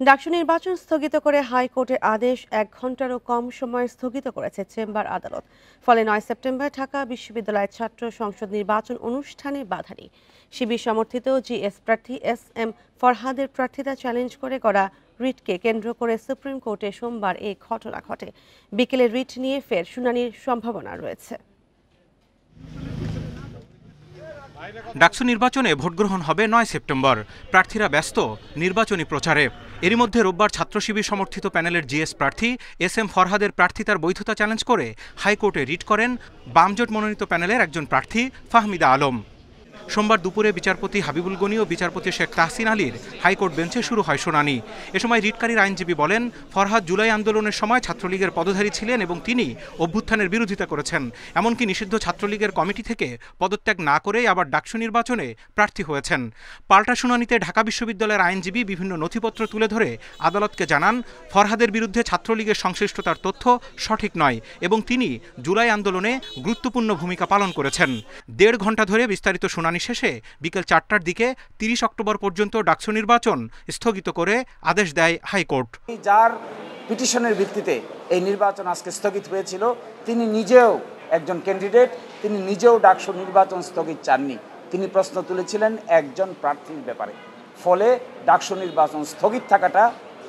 ডাকসু নির্বাচন স্থগিত করে হাইকোর্টের আদেশ 1 ঘন্টারও কম সময় স্থগিত করেছে চেম্বার আদালত। ফলে 9 সেপ্টেম্বর ঢাকা বিশ্ববিদ্যালয়ের ছাত্র সংসদ নির্বাচন অনুষ্ঠানে বাধা নেই। শিবির সমর্থিত জিএস প্রার্থী SM ফরহাদের প্রার্থিতা চ্যালেঞ্জ করে করা রিটকে কেন্দ্র করে সুপ্রিম কোর্টে সোমবার এই ঘটনা ঘটে। বিকেলে রিট নিয়ে ফের শুনানির সম্ভাবনা রয়েছে। ডাকসু নির্বাচনে ভোটগ্রহণ হবে 9 সেপ্টেম্বর। প্রার্থীরা ব্যস্ত নির্বাচনী প্রচারে। এরই মধ্যে রোববার ছাত্র শিবির সমর্থিত প্যানেলের জিএস প্রার্থী SM ফরহাদের প্রার্থিতার বৈধতা চ্যালেঞ্জ করে হাইকোর্টে রিট করেন বামজোট মনোনীত প্যানেলের একজন প্রার্থী ফাহমিদা আলম। সোমবার দুপুরে বিচারপতি হাবিবুল গনি ও বিচারপতি শেখ তাহসিন আলীর হাইকোর্ট বেঞ্চে শুরু হয় শুনানি। এ সময় রিটকারীর আইনজীবী বলেন, ফরহাদ জুলাই আন্দোলনের সময় ছাত্রলীগের পদধারী ছিলেন এবং তিনি অভ্যুত্থানের বিরোধিতা করেছেন। এমনকি নিষিদ্ধ ছাত্রলীগের কমিটি থেকে পদত্যাগ না করেই আবার ডাকসু নির্বাচনে প্রার্থী হয়েছেন। পাল্টা শুনানিতে ঢাকা বিশ্ববিদ্যালয়ের আইনজীবী বিভিন্ন নথিপত্র তুলে ধরে আদালতকে জানান, ফরহাদের বিরুদ্ধে ছাত্রলীগের সংশ্লিষ্টতার তথ্য সঠিক নয় এবং তিনি জুলাই আন্দোলনে গুরুত্বপূর্ণ ভূমিকা পালন করেছেন। 1.5 ঘন্টা ধরে বিস্তারিত শুনানি শেষে বিকেল 4টার দিকে 30 অক্টোবর পর্যন্ত ডাকসু নির্বাচন স্থগিত করে আদেশ দেয় হাইকোর্ট। যার পিটিশনের ভিত্তিতে এই নির্বাচন আজকে স্থগিত হয়েছিল, তিনি নিজেও একজন ক্যান্ডিডেট, তিনি নিজেও ডাকসু নির্বাচন স্থগিত চাননি। তিনি প্রশ্ন তুলেছিলেন একজন প্রার্থীর ব্যাপারে। ফলে ডাকসু নির্বাচন স্থগিত থাকাটা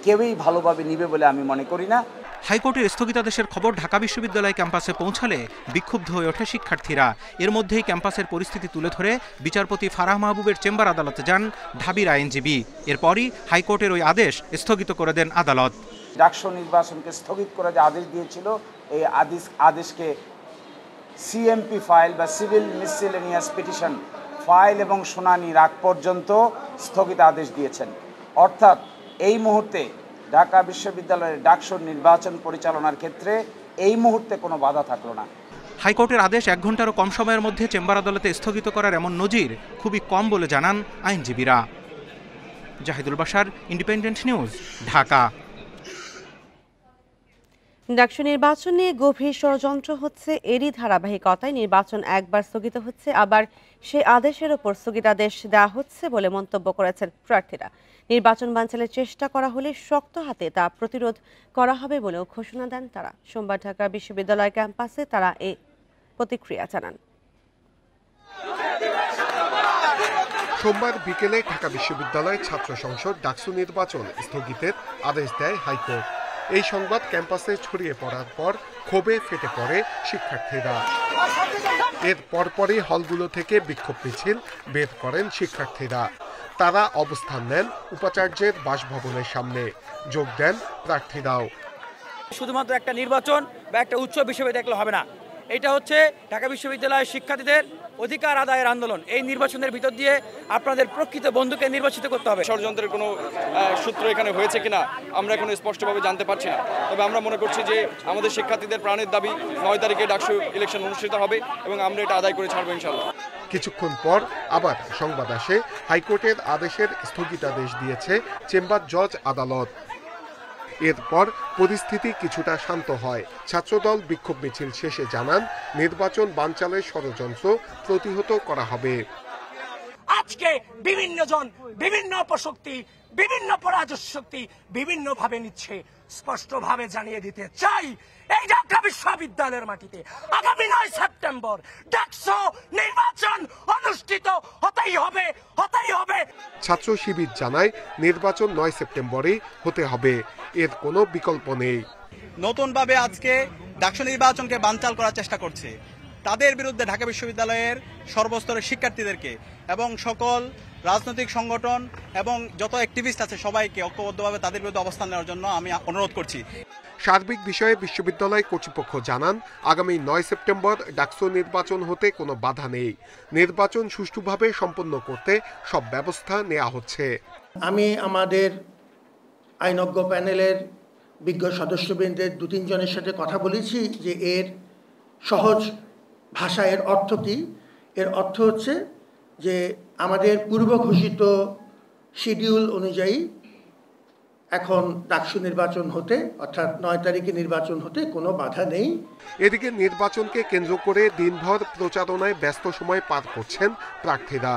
কেউই ভালোভাবে নিবে বলে আমি মনে করি না। হাইকোর্টের স্থগিতাদেশের খবর ঢাকা বিশ্ববিদ্যালয় ক্যাম্পাসে পৌঁছালে বিক্ষুব্ধ হয়ে ওঠে শিক্ষার্থীরা। এর মধ্যেই ক্যাম্পাসের পরিস্থিতি তুলে ধরে বিচারপতি ফারাহ মাহবুবের চেম্বার আদালতে যান ঢাবির আইনজীবী। এরপরই হাইকোর্টের ওই আদেশ স্থগিত করে দেন আদালত। ডাকসু নির্বাচনকে স্থগিত করে যে আদেশ দিয়েছিল, এই আদেশকে CMP ফাইল বা সিভিল মিসসেলেনিয়াস পিটিশন ফাইল এবং শুনানির আগ পর্যন্ত স্থগিত আদেশ দিয়েছেন। অর্থাৎ এই মুহূর্তে ঢাকা বিশ্ববিদ্যালয়ের ডাকসু নির্বাচন পরিচালনার ক্ষেত্রে এই মুহূর্তে কোনো বাধা থাকলো না। হাইকোর্টের আদেশ 1 ঘন্টারও কম সময়ের মধ্যে চেম্বার আদালতে স্থগিত করার এমন নজির খুবই কম বলে জানান আইনজীবীরা। Zahidul Bashar, independent news, Dhaka. ডাকসু নির্বাচন নিয়ে গভীর ষড়যন্ত্র হচ্ছে। এরই ধারাবাহিকতায় নির্বাচন একবার স্থগিত হচ্ছে, আবার সেই আদেশের ওপর স্থগিতাদেশ দেওয়া হচ্ছে বলে মন্তব্য করেছেন প্রার্থীরা। নির্বাচন বানচালের চেষ্টা করা হলে শক্ত হাতে তা প্রতিরোধ করা হবে বলেও ঘোষণা দেন তারা। সোমবার ঢাকা বিশ্ববিদ্যালয় ক্যাম্পাসে তারা এই প্রতিক্রিয়া জানান। সোমবার বিকেলে ঢাকা বিশ্ববিদ্যালয় ছাত্র সংসদ ডাকসু নির্বাচন স্থগিতের আদেশ দেয় হাইকোর্ট। এই সংবাদ ক্যাম্পাসে ছড়িয়ে পড়ার পর ক্ষোভে ফেটে পড়ে শিক্ষার্থীরা। এর পরপরই হলগুলো থেকে বিক্ষোভ মিছিল বের করেন শিক্ষার্থীরা। তারা অবস্থান নেন উপাচার্যের বাসভবনের সামনে। যোগ দেন প্রার্থীরাও। শুধুমাত্র একটা নির্বাচন বা একটা উৎসব হিসেবে দেখলে হবে না। এটা হচ্ছে ঢাকা বিশ্ববিদ্যালয়ের শিক্ষার্থীদের অধিকার আদায়ের আন্দোলন। এই নির্বাচনের ভিতর দিয়ে আপনাদের প্রকৃত বন্ধুকে নির্বাচিত করতে হবে। ষড়যন্ত্রের কোনো সূত্র এখানে হয়েছে কিনা আমরা এখন স্পষ্টভাবে জানতে পারছি না। তবে আমরা মনে করছি যে আমাদের শিক্ষার্থীদের প্রাণের দাবি 9 তারিখে ডাকসু ইলেকশন অনুষ্ঠিত হবে এবং আমরা এটা আদায় করে ছাড়বো ইনশাআল্লাহ। কিছুক্ষণ পর আবার সংবাদ আসে, হাইকোর্টের আদেশের স্থগিতাদেশ দিয়েছে চেম্বার জজ আদালত। এরপর পরিস্থিতি কিছুটা শান্ত হয়। ছাত্রদল বিক্ষোভ মিছিল শেষে জানান, নির্বাচন বানচালের ষড়যন্ত্র প্রতিহত করা হবে। আজকে বিভিন্ন জন, বিভিন্ন অপশক্তি, বিভিন্ন পরাজয় শক্তি বিভিন্ন ভাবে নিচ্ছে। স্পষ্টভাবে জানিয়ে দিতে চাই, এই ঢাকা বিশ্ববিদ্যালয়ের মাটিতে আগামী 9 সেপ্টেম্বর ডাকসু নির্বাচন অনুষ্ঠিত হতেই হবে, হতেই হবে। ছাত্র শিবির জানায়, নির্বাচন 9 সেপ্টেম্বরেই হতে হবে, এর কোনো বিকল্প নেই। নতুনভাবে আজকে ডাকসু নির্বাচনকে বানচাল করার চেষ্টা করছে। তাদের বিরুদ্ধে ঢাকা বিশ্ববিদ্যালয়ের সর্বস্তরের শিক্ষার্থীদেরকে এবং সকল রাজনৈতিক সংগঠন এবং যত অ্যাক্টিভিস্ট আছে সবাইকে ঐক্যবদ্ধভাবে তাদের বিরুদ্ধে অবস্থান নেওয়ার জন্য আমি অনুরোধ করছি। সার্বিক বিষয়ে বিশ্ববিদ্যালয় কর্তৃপক্ষ জানান, আগামী 9 সেপ্টেম্বর ডাকসু নির্বাচন হতে কোনো বাধা নেই। নির্বাচন সুষ্ঠুভাবে সম্পন্ন করতে সব ব্যবস্থা নেওয়া হচ্ছে। আমি আমাদের আইনজ্ঞ প্যানেলের বিজ্ঞ সদস্যবৃন্দের 2-3 জনের সাথে কথা বলেছি যে এর সহজ ভাষা এর অর্থ কী। এর অর্থ হচ্ছে যে আমাদের পূর্ব ঘোষিত শিডিউল অনুযায়ী এখন ডাকসু নির্বাচন হতে, অর্থাৎ 9 তারিখে নির্বাচন হতে কোনো বাধা নেই। এদিকে নির্বাচনকে কেন্দ্র করে দিনভর প্রচারণায় ব্যস্ত সময় পার করছেন প্রার্থীরা।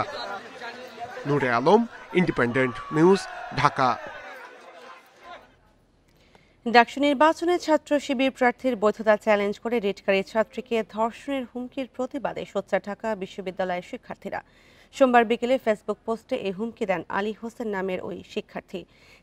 নূরে আলম, ইন্ডিপেন্ডেন্ট নিউজ, ঢাকা। ডাকসু নির্বাচনে ছাত্র শিবির প্রার্থীর বৈধতা চ্যালেঞ্জ করে রিটকারী ছাত্রীকে ধর্ষণের হুমকির প্রতিবাদে সোচ্চার ঢাকা বিশ্ববিদ্যালয়ের শিক্ষার্থীরা। সোমবার বিকেলে ফেসবুক পোস্টে এই হুমকি দেন আলী হোসেন নামের ওই শিক্ষার্থী।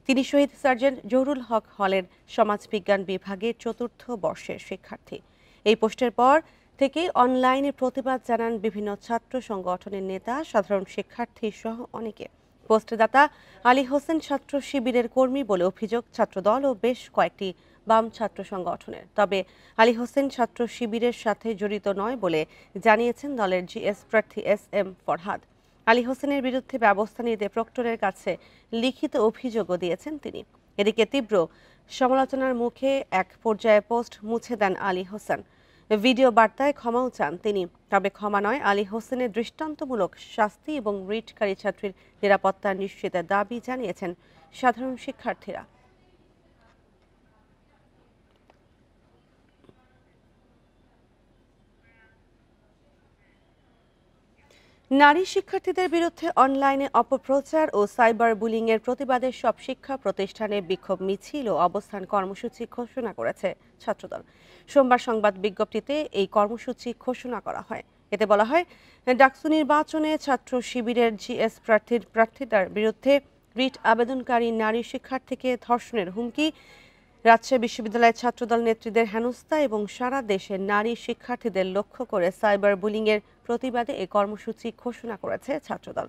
তিনি শহীদ সার্জেন্ট জহুরুল হক হলের সমাজবিজ্ঞান বিভাগের ৪র্থ বর্ষের শিক্ষার্থী। এই পোস্টের পর থেকেই অনলাইনে প্রতিবাদ জানান বিভিন্ন ছাত্র সংগঠনের নেতা, সাধারণ শিক্ষার্থী সহ অনেকে। পোস্টদাতা আলী হোসেন ছাত্র শিবিরের কর্মী বলে অভিযোগ ছাত্রদল ও বেশ কয়েকটি বাম ছাত্র সংগঠনের। তবে আলী হোসেন ছাত্র শিবিরের সাথে জড়িত নয় বলে জানিয়েছেন দলের জিএস প্রার্থী SM ফরহাদ। আলী হোসেনের বিরুদ্ধে ব্যবস্থা নিতে প্রক্টরের কাছে লিখিত অভিযোগও দিয়েছেন তিনি। এদিকে তীব্র সমালোচনার মুখে এক পর্যায়ে পোস্ট মুছে দেন আলী হোসেন। ভিডিও বার্তায় ক্ষমাও চান তিনি। তবে ক্ষমা নয়, আলী হোসেনের দৃষ্টান্তমূলক শাস্তি এবং রিটকারী ছাত্রীর নিরাপত্তা নিশ্চিতের দাবি জানিয়েছেন সাধারণ শিক্ষার্থীরা। নারী শিক্ষার্থীদের বিরুদ্ধে অনলাইনে অপপ্রচার ও সাইবার বুলিংয়ের প্রতিবাদে সব শিক্ষা প্রতিষ্ঠানে বিক্ষোভ মিছিল ও অবস্থান কর্মসূচি ঘোষণা করেছে ছাত্রদল। সোমবার সংবাদ বিজ্ঞপ্তিতে এই কর্মসূচি ঘোষণা করা হয়। এতে বলা হয়, ডাকসু নির্বাচনে ছাত্র শিবিরের জিএস প্রার্থীতার বিরুদ্ধে রিট আবেদনকারী নারী শিক্ষার্থীকে ধর্ষণের হুমকি, রাজশাহী বিশ্ববিদ্যালয়ের ছাত্রদল নেত্রীদের হেনস্থা এবং সারা দেশে নারী শিক্ষার্থীদের লক্ষ্য করে সাইবার বুলিংয়ের প্রতিবাদে এই কর্মসূচি ঘোষণা করেছে ছাত্রদল।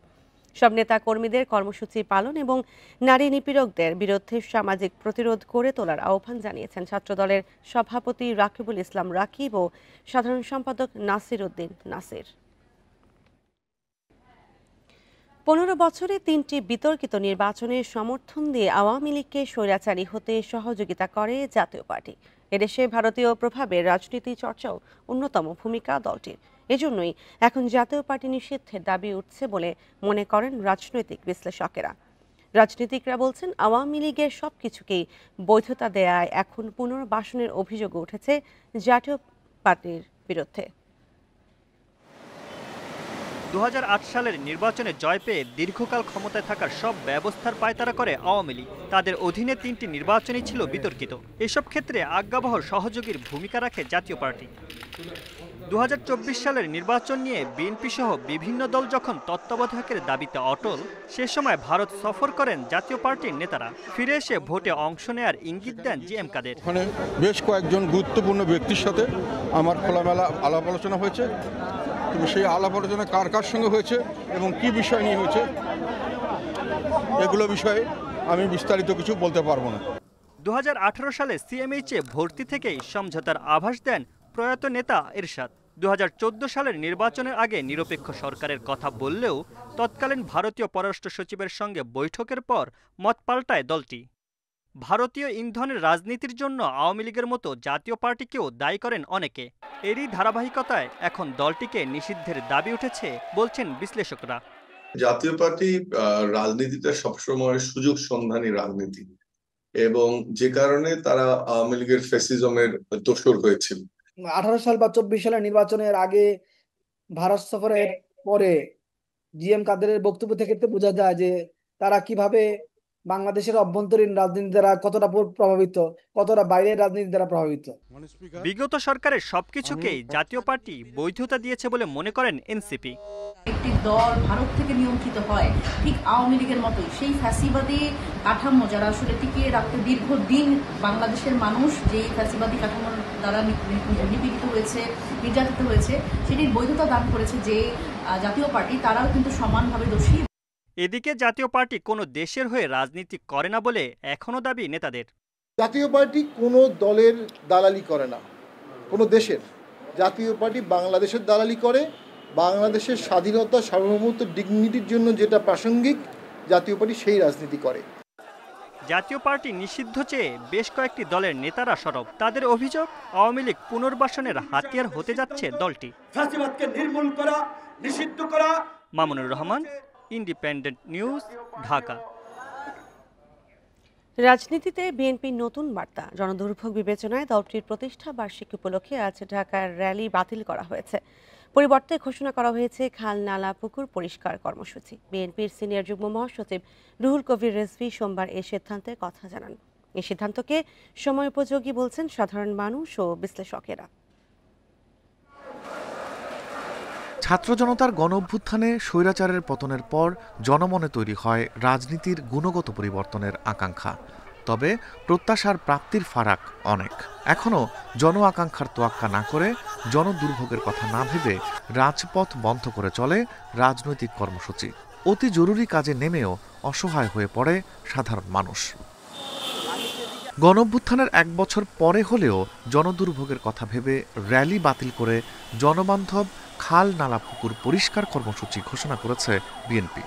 সব নেতা কর্মীদের কর্মসূচি পালন এবং নারী নিপীড়কদের বিরুদ্ধে সামাজিক প্রতিরোধ গড়ে তোলার আহ্বান জানিয়েছেন ছাত্রদলের সভাপতি রাকিবুল ইসলাম রাকিব ও সাধারণ সম্পাদক নাসির উদ্দিন নাসির। 15 বছরে 3টি বিতর্কিত নির্বাচনে সমর্থন দিয়ে আওয়ামী লীগকে স্বৈরাচারী হতে সহযোগিতা করে জাতীয় পার্টি। এদেশে ভারতীয় প্রভাবের রাজনীতি চর্চাও অন্যতম ভূমিকা দলটির। এজন্যই এখন জাতীয় পার্টি নিষিদ্ধের দাবি উঠছে বলে মনে করেন রাজনৈতিক বিশ্লেষকেরা। রাজনীতিকরা বলছেন, আওয়ামী লীগের সবকিছুকেই বৈধতা দেয়ায় এখন পুনর্বাসনের অভিযোগ উঠেছে জাতীয় পার্টির বিরুদ্ধে। 2008 সালের নির্বাচনে জয় পেয়ে দীর্ঘকাল ক্ষমতায় থাকার সব ব্যবস্থার পায়তারা করে আওয়ামী লীগ। তাদের অধীনে 3টি নির্বাচনই ছিল বিতর্কিত। এসব ক্ষেত্রে আজ্ঞাবহ সহযোগীর ভূমিকা রাখে জাতীয় পার্টি। 2024 সালের নির্বাচন নিয়ে বিএনপি সহ বিভিন্ন দল যখন তত্ত্বাবধায়কের দাবিতে অটল, সে সময় ভারত সফর করেন জাতীয় পার্টির নেতারা। ফিরে এসে ভোটে অংশ নেয়ার ইঙ্গিত দেন জিএম কাদের। ওখানে বেশ কয়েকজন গুরুত্বপূর্ণ ব্যক্তির সাথে আমার খোলামেলা আলাপ আলোচনা হয়েছে। তবে সেই আলাপ আলোচনা কার কার সঙ্গে হয়েছে এবং কি বিষয় নিয়ে হয়েছে, এগুলো বিষয়ে আমি বিস্তারিত কিছু বলতে পারবো না। 2018 সালে সিএমএইচে ভর্তি থেকেই সমঝোতার আভাস দেন প্রয়াত নেতা এরশাদ। 2014 সালের নির্বাচনের আগে নিরপেক্ষ সরকারের কথা বললেও তৎকালীন ভারতীয় পররাষ্ট্র সচিবের সঙ্গে বৈঠকের পর মত পাল্টায় দলটি। ভারতীয় ইন্ধনের রাজনীতির জন্য আওয়ামী লীগের মতো জাতীয় পার্টিকেও দায়ী করেন অনেকে। এরই ধারাবাহিকতায় এখন দলটিকে নিষিদ্ধের দাবি উঠেছে বলছেন বিশ্লেষকরা। জাতীয় পার্টি রাজনীতিটা সবসময় সুযোগ সন্ধানী রাজনীতি, এবং যে কারণে তারা আওয়ামী লীগের ফ্যাসিজমের দোসর হয়েছিল। 18 সাল বা 24 সালের নির্বাচনের আগে ভারত সফরের পরে জিএম কাদেরের বক্তব্য থেকে বোঝা যায় যে তারা কিভাবে বাংলাদেশের অভ্যন্তরীণ রাজনীতি দ্বারা কতটা প্রভাবিত, কতটা বাইরের রাজনীতি দ্বারা প্রভাবিত। বিগত সরকারের সবকিছুকেই জাতীয় পার্টি বৈধতা দিয়েছে বলে মনে করেন এনসিপি। একটি দল ভারত থেকে নিয়ন্ত্রিত হয় ঠিক আওয়ামী লীগের মতোই, সেই ফ্যাসিবাদী কাঠামো যারা আসলে টিকিয়ে রাখতে দীর্ঘদিন বাংলাদেশের মানুষ যেই ফ্যাসিবাদী কাঠামোর দ্বারা নিপীড়িত হয়েছে, নির্যাতিত হয়েছে, সেটির বৈধতা দান করেছে যে জাতীয় পার্টি, তারাও কিন্তু সমানভাবে দোষী। এদিকে জাতীয় পার্টি কোনো দেশের হয়ে রাজনীতি করে না বলে এখনো দাবি নেতাদের। জাতীয় পার্টি কোনো দলের দালালি করে না, কোনো দেশের। জাতীয় পার্টি বাংলাদেশের দালালি করে, বাংলাদেশের স্বাধীনতা, সার্বভৌমত্ব, ডিগনিটির জন্য যেটা প্রাসঙ্গিক, জাতীয় পার্টি সেই রাজনীতি করে। জাতীয় পার্টি নিষিদ্ধ চেয়ে বেশ কয়েকটি দলের নেতারা সরব। তাদের অভিযোগ, আওয়ামী লীগ পুনর্বাসনের হাতিয়ার হতে যাচ্ছে দলটি। ফ্যাসিবাদকে নির্মূল করা, নিষিদ্ধ করা। Mamunur Rahman, independent news, Dhaka. রাজনীতিতে বিএনপির নতুন বার্তা। জনদুর্ভোগ বিবেচনায় দলটির প্রতিষ্ঠা বার্ষিকী উপলক্ষে আজ ঢাকার র্যালি বাতিল করা হয়েছে। পরিবর্তে ঘোষণা করা হয়েছে খাল, নালা, পুকুর পরিষ্কার কর্মসূচি। বিএনপির সিনিয়র যুগ্ম মহাসচিব রুহুল কবির রেজভী সোমবার এই সিদ্ধান্তের কথা জানান। এই সিদ্ধান্তকে সময়োপযোগী বলছেন সাধারণ মানুষ ও বিশ্লেষকেরা। ছাত্র জনতার গণঅভ্যুত্থানে স্বৈরাচারের পতনের পর জনমনে তৈরি হয় রাজনীতির গুণগত পরিবর্তনের আকাঙ্ক্ষা। তবে প্রত্যাশার প্রাপ্তির ফারাক অনেক। এখনও জন আকাঙ্ক্ষার তোয়াক্কা না করে, জনদুর্ভোগের কথা না ভেবে রাজপথ বন্ধ করে চলে রাজনৈতিক কর্মসূচি। অতি জরুরি কাজে নেমেও অসহায় হয়ে পড়ে সাধারণ মানুষ। গণঅভ্যুত্থানের 1 বছর পরে হলেও জনদুর্ভোগের কথা ভেবে র্যালি বাতিল করে জনবান্ধব খাল নালা পুকুর পরিষ্কার কর্মসূচি ঘোষণা করেছে বিএনপি।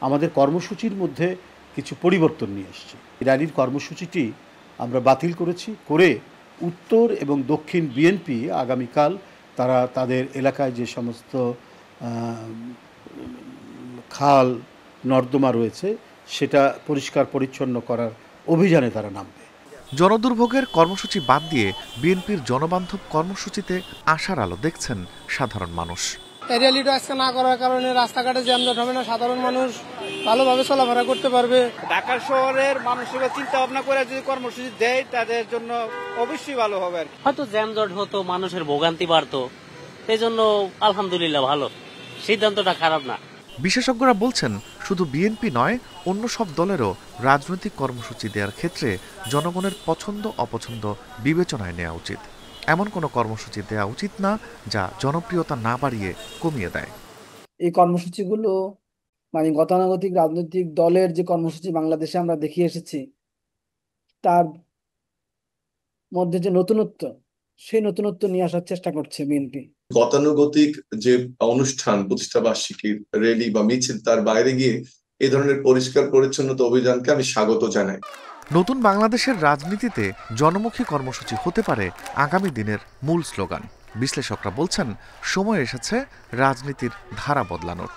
আমাদের কর্মসূচির মধ্যে কিছু পরিবর্তন নিয়ে এসেছে। র্যালির কর্মসূচিটি আমরা বাতিল করে উত্তর এবং দক্ষিণ বিএনপি আগামীকাল তারা তাদের এলাকায় যে সমস্ত খাল নর্দমা রয়েছে সেটা পরিষ্কার পরিচ্ছন্ন করার অভিযানে তারা নামবে। জনদুর্ভোগের কর্মসূচি বাদ দিয়ে বিএনপির জনবান্ধব কর্মসূচিতে আশার আলো দেখছেন সাধারণ মানুষ। এই র্যালিটা আজকে না করার কারণে রাস্তাঘাটে জ্যামজট হবে না, সাধারণ মানুষ ভালোভাবে চলাফেরা করতে পারবে। ঢাকা শহরের মানুষেরা চিন্তা ভাবনা করে যদি কর্মসূচি দেয় তাদের জন্য অবশ্যই ভালো হবে। হয়তো জ্যামজট হতো, মানুষের ভোগান্তি বাড়তো, এই জন্য আলহামদুলিল্লাহ ভালো, সিদ্ধান্তটা খারাপ না। বিশেষজ্ঞরা বলছেন শুধু বিএনপি নয়, অন্য সব দলেরও রাজনৈতিক কর্মসূচি দেওয়ার ক্ষেত্রে জনগণের পছন্দ অপছন্দ বিবেচনায় নেওয়া উচিত। এমন কোনো কর্মসূচি দেওয়া উচিত না যা জনপ্রিয়তা না বাড়িয়ে কমিয়ে দেয়। এই কর্মসূচিগুলো মানে গতানুগতিক রাজনৈতিক দলের যে কর্মসূচি বাংলাদেশে আমরা দেখিয়ে এসেছি তার মধ্যে যে নতুনত্ব, সেই নতুনত্ব নিয়ে আসার চেষ্টা করছে বিএনপি। গতানুগতিক যে অনুষ্ঠান, প্রতিষ্ঠা বার্ষিকী, র্যালি বা মিছিল, তার বাইরে গিয়ে এই ধরনের পরিষ্কার পরিচ্ছন্নতা অভিযানকে আমি স্বাগত জানাই। নতুন বাংলাদেশের রাজনীতিতে জনমুখী কর্মসূচি হতে পারে আগামী দিনের মূল স্লোগান। বিশ্লেষকরা বলছেন সময় এসেছে রাজনীতির ধারা বদলানোর।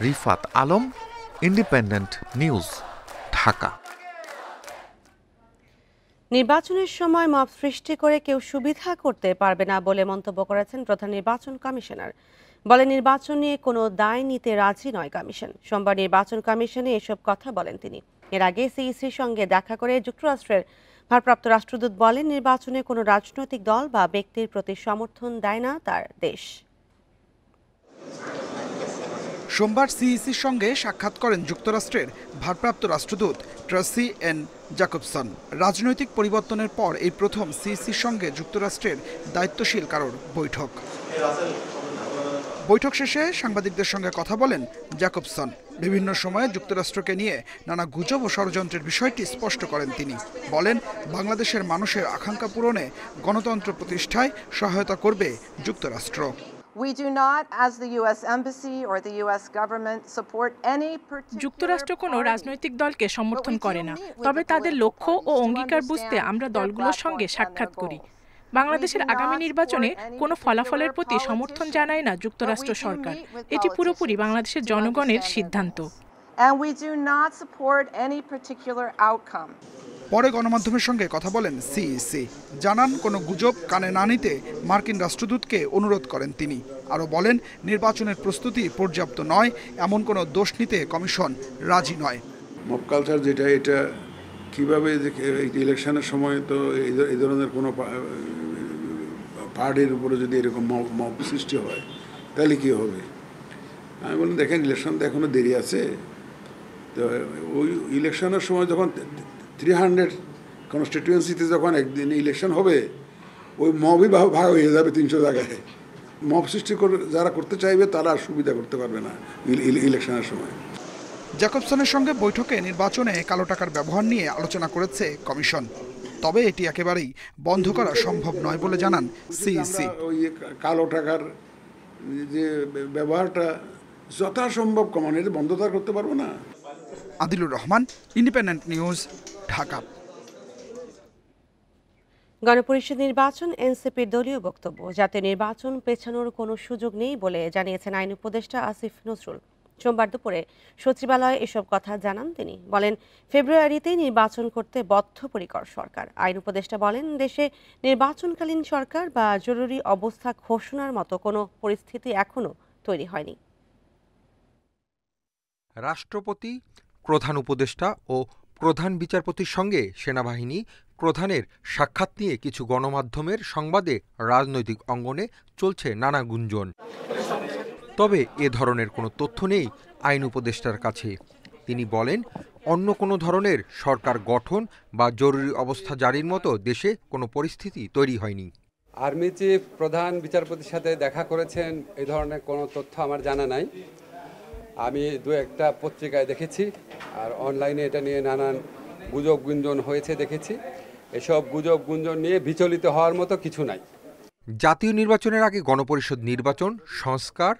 Rifat Alam, independent news, Dhaka. নির্বাচনের সময় মব সৃষ্টি করে কেউ সুবিধা করতে পারবে না বলে মন্তব্য করেছেন প্রধান নির্বাচন কমিশনার। বলে নির্বাচন নিয়ে কোনো দায় নিতে রাজি নয় কমিশন। সোমবার নির্বাচন কমিশনে এসব কথা বলেন তিনি। এর আগে সিইসির সঙ্গে দেখা করে যুক্তরাষ্ট্রের ভারপ্রাপ্ত রাষ্ট্রদূত বলেন নির্বাচনে কোনো রাজনৈতিক দল বা ব্যক্তির প্রতি সমর্থন দেয় না তার দেশ। সোমবার সিইসির সঙ্গে সাক্ষাৎ করেন যুক্তরাষ্ট্রের ভারপ্রাপ্ত রাষ্ট্রদূত ট্রেসি এন জ্যাকবসন। রাজনৈতিক পরিবর্তনের পর এই প্রথম সিইসির সঙ্গে যুক্তরাষ্ট্রের দায়িত্বশীল কারোর বৈঠক। বৈঠক শেষে সাংবাদিকদের সঙ্গে কথা বলেন জ্যাকবসন। বিভিন্ন সময়ে যুক্তরাষ্ট্রকে নিয়ে নানা গুজব ও ষড়যন্ত্রের বিষয়টি স্পষ্ট করেন তিনি। বলেন বাংলাদেশের মানুষের আকাঙ্ক্ষা পূরণে গণতন্ত্র প্রতিষ্ঠায় সহায়তা করবে যুক্তরাষ্ট্র। যুক্তরাষ্ট্র কোনো রাজনৈতিক দলকে সমর্থন করে না, তবে তাদের লক্ষ্য ও অঙ্গীকার বুঝতে আমরা দলগুলোর সঙ্গে সাক্ষাৎ করি। বাংলাদেশের আগামী নির্বাচনে কোনো ফলাফলের প্রতি সমর্থন জানায় না যুক্তরাষ্ট্র সরকার। এটি পুরোপুরি বাংলাদেশের জনগণের সিদ্ধান্ত। পরে গণমাধ্যমের সঙ্গে কথা বলেন সিইসি। জানান কোনো গুজব কানে না নিতে মার্কিন রাষ্ট্রদূতকে অনুরোধ করেন তিনি। আরও বলেন নির্বাচনের প্রস্তুতি পর্যাপ্ত নয়, এমন কোনো দোষ নিতে কমিশন রাজি নয়। মব কালচার যেটা, এটা কীভাবে ইলেকশনের সময় তো এই ধরনের কোনো পার্টির উপরে যদি এরকম মব সৃষ্টি হয় তাহলে কী হবে? আমি বললাম দেখেন ইলেকশন তো এখনও দেরি আছে। তো ওই ইলেকশনের সময় যখন 300 কনস্টিটিউয়েন্সিতে যখন একদিন ইলেকশন হবে, ওই মবই ভাগ হয়ে যাবে 300 জায়গায়। মব সৃষ্টি করে যারা করতে চাইবে তারা সুবিধা করতে পারবে না ইলেকশনের সময়। জ্যাকবসনের সঙ্গে বৈঠকে নির্বাচনে কালো টাকার ব্যবহার নিয়ে আলোচনা করেছে কমিশন। তবে এটি একেবারেই বন্ধ করা সম্ভব নয় বলে জানান সিইসি। ওই কালো টাকার যে ব্যবহারটা যথাসম্ভব কমানো, এটা বন্ধ তো করতে পারবো না। Adilur Rahman, independent news, Dhaka. গণপরিষদ নির্বাচন এনসিপির দলীয় বক্তব্য, যাতে নির্বাচন পেছানোর কোনো সুযোগ নেই বলে জানিয়েছেন আইন উপদেষ্টা আসিফ নজরুল। সোমবার দুপুরে সচিবালয়ে এসব কথা জানান তিনি। বলেন ফেব্রুয়ারিতেই নির্বাচন করতে বদ্ধপরিকর সরকার। আইন উপদেষ্টা বলেন দেশে নির্বাচনকালীন সরকার বা জরুরি অবস্থা ঘোষণার মতো কোনো পরিস্থিতি এখনো তৈরি হয়নি। রাষ্ট্রপতি, প্রধান উপদেষ্টা ও প্রধান বিচারপতির সঙ্গে সেনাবাহিনী প্রধানের সাক্ষাৎ নিয়ে কিছু গণমাধ্যমের সংবাদে রাজনৈতিক অঙ্গনে চলছে নানা গুঞ্জন। তবে এ ধরনের কোনো তথ্য নেই আইন উপদেষ্টার কাছে। তিনি বলেন, অন্য কোনো ধরনের সরকার গঠন বা জরুরি অবস্থা জারির মতো দেশে কোনো পরিস্থিতি তৈরি হয়নি। আর্মি চিফ প্রধান বিচারপতির সাথে দেখা করেছেন এই ধরনের কোনো তথ্য আমার জানা নাই। আমি দু একটা পত্রিকায় দেখেছি, আর অনলাইনে এটা নিয়ে নানান গুজব গুঞ্জন হয়েছে দেখেছি। এসব গুজব গুঞ্জন নিয়ে বিচলিত হওয়ার মতো কিছু নাই। জাতীয় নির্বাচনের আগে গণপরিষদ নির্বাচন, সংস্কার,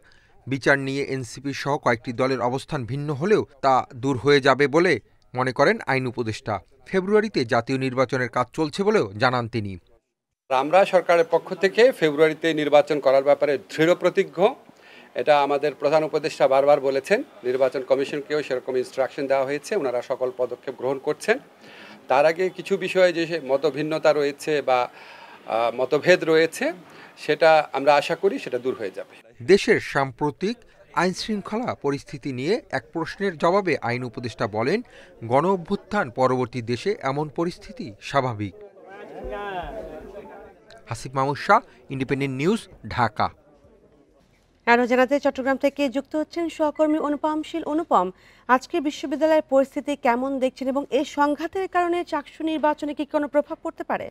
বিচার নিয়ে এনসিপি সহ কয়েকটি দলের অবস্থান ভিন্ন হলেও তা দূর হয়ে যাবে বলে মনে করেন আইন উপদেষ্টা। ফেব্রুয়ারিতে জাতীয় নির্বাচনের কাজ চলছে বলেও জানান তিনি। আমরা সরকারের পক্ষ থেকে ফেব্রুয়ারিতে নির্বাচন করার ব্যাপারে দৃঢ় প্রতিজ্ঞ। এটা আমাদের প্রধান উপদেষ্টা বারবার বলেছেন। নির্বাচন কমিশনকেও সেরকম ইনস্ট্রাকশন দেওয়া হয়েছে, ওনারা সকল পদক্ষেপ গ্রহণ করছেন। তার আগে কিছু বিষয়ে যে মতভিন্নতা রয়েছে বা মতভেদ রয়েছে, সেটা আমরা আশা করি সেটা দূর হয়ে যাবে। দেশের সাম্প্রতিক আইন শৃঙ্খলা পরিস্থিতি নিয়ে এক প্রশ্নের জবাবে আইন উপদেষ্টা বলেন, গণ অভ্যুত্থান পরবর্তী দেশে এমন পরিস্থিতি স্বাভাবিক। Hasib Mahmud Shah, independent news, Dhaka. আরও জানাতে চট্টগ্রাম থেকে যুক্ত হচ্ছেন সহকর্মী অনুপম শীল। অনুপম, আজকে বিশ্ববিদ্যালয়ের পরিস্থিতি কেমন দেখছেন এবং এই সংঘাতের কারণে চাকসু নির্বাচনে কি কোনো প্রভাব পড়তে পারে?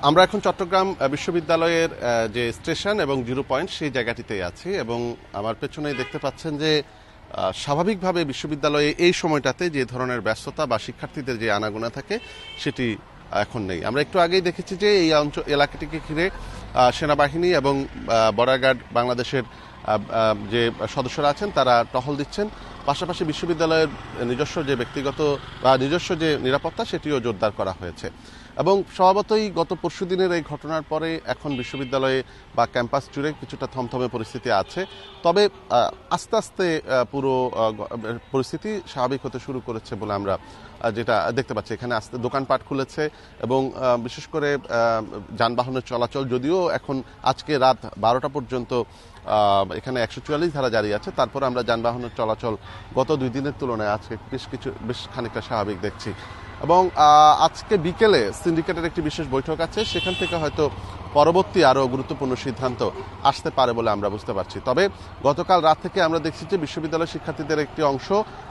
আমরা এখন চট্টগ্রাম বিশ্ববিদ্যালয়ের যে স্টেশন এবং জিরো পয়েন্ট সেই জায়গাটিতেই আছি, এবং আমার পেছনেই দেখতে পাচ্ছেন যে স্বাভাবিকভাবে বিশ্ববিদ্যালয়ে এই সময়টাতে যে ধরনের ব্যস্ততা বা শিক্ষার্থীদের যে আনাগোনা থাকে সেটি এখন নেই। আমরা একটু আগেই দেখেছি যে এই এলাকাটিকে ঘিরে সেনাবাহিনী এবং বর্ডার গার্ড বাংলাদেশের যে সদস্যরা আছেন তারা টহল দিচ্ছেন। পাশাপাশি বিশ্ববিদ্যালয়ের নিজস্ব যে ব্যক্তিগত বা নিজস্ব যে নিরাপত্তা সেটিও জোরদার করা হয়েছে। এবং স্বভাবতই গত পরশুদিনের এই ঘটনার পরে এখন বিশ্ববিদ্যালয়ে বা ক্যাম্পাস জুড়ে কিছুটা থমথমে পরিস্থিতি আছে। তবে আস্তে আস্তে পুরো পরিস্থিতি স্বাভাবিক হতে শুরু করেছে বলে আমরা যেটা দেখতে পাচ্ছি। এখানে আস্তে দোকানপাট খুলেছে এবং বিশেষ করে যানবাহনের চলাচল, যদিও এখন আজকে রাত 12টা পর্যন্ত এখানে 144 ধারা জারি আছে, তারপর আমরা যানবাহনের চলাচল গত 2 দিনের তুলনায় আজকে বেশ খানিকটা স্বাভাবিক দেখছি। এবং আজকে বিকেলে সিন্ডিকেটের একটি বিশেষ বৈঠক আছে, সেখান থেকে হয়তো পরবর্তী আরও গুরুত্বপূর্ণ সিদ্ধান্ত আসতে পারে বলে আমরা বুঝতে পারছি। তবে গতকাল রাত থেকে আমরা দেখছি যে বিশ্ববিদ্যালয়ের শিক্ষার্থীদের একটি অংশ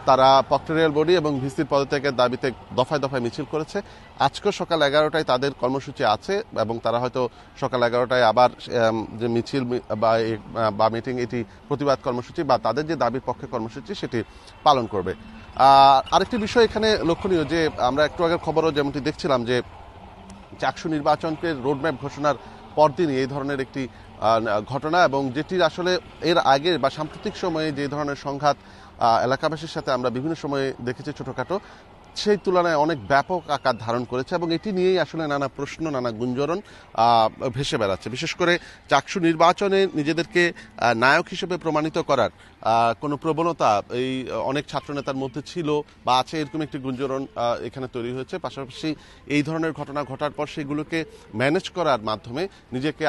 তারা প্রক্টরিয়াল বডি এবং ভিসির পদত্যাগের দাবিতে দফায় দফায় মিছিল করেছে। আজকেও সকাল 11টায় তাদের কর্মসূচি আছে এবং তারা হয়তো সকাল 11টায় আবার যে মিছিল বা মিটিং, এটি প্রতিবাদ কর্মসূচি বা তাদের যে দাবির পক্ষে কর্মসূচি সেটি পালন করবে। আরেকটি বিষয় এখানে লক্ষণীয় যে আমরা একটু আগের খবরও যেমনটি দেখছিলাম যে চাকসু নির্বাচনকে রোডম্যাপ ঘোষণার পরদিনই এই ধরনের একটি ঘটনা, এবং যেটির আসলে এর আগে বা সাম্প্রতিক সময়ে যে ধরনের সংঘাত এলাকাবাসীর সাথে আমরা বিভিন্ন সময়ে দেখেছি ছোটখাটো, সেই তুলনায় অনেক ব্যাপক আকার ধারণ করেছে এবং এটি নিয়েই আসলে নানা প্রশ্ন, নানা গুঞ্জন ভেসে বেড়াচ্ছে। বিশেষ করে চাকসু নির্বাচনে নিজেদেরকে নায়ক হিসেবে প্রমাণিত করার কোনো প্রবণতা এই অনেক ছাত্রনেতার মধ্যে ছিল বা আছে, এরকম একটি গুঞ্জন এখানে তৈরি হয়েছে। পাশাপাশি এই ধরনের ঘটনা ঘটার পর সেগুলোকে ম্যানেজ করার মাধ্যমে নিজেকে